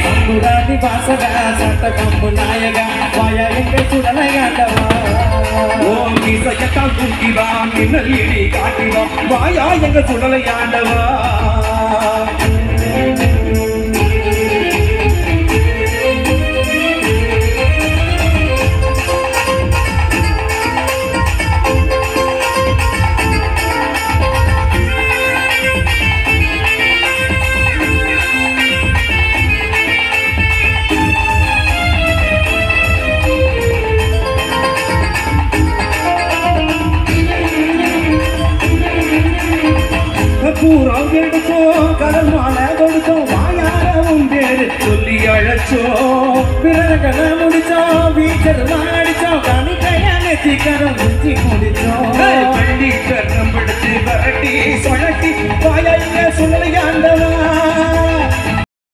சங்குடாதி வாசகா சட்ட கம்பு நாயகா வாயா எங்க சுடலையாண்டவா ஓ மீசையத்தான் தூக்கிவா மின்னல் இடி காட்டிவா வாயா எங்க சுடலையாண்டவா பூரம் கெடுத்தோம் கடல் மாலை கொடுத்தோம் வாயாரவும் பேரு சொல்லி அழைச்சோம் பிறகல முடிச்சோம் வீச்சர் மாடிச்சோம் கனி கையான சீக்கிரம் முச்சி முடிச்சோம் பள்ளி கரம் பிடிச்சு வரட்டி சொழட்டி வாயா எங்க சுடலையாண்டவா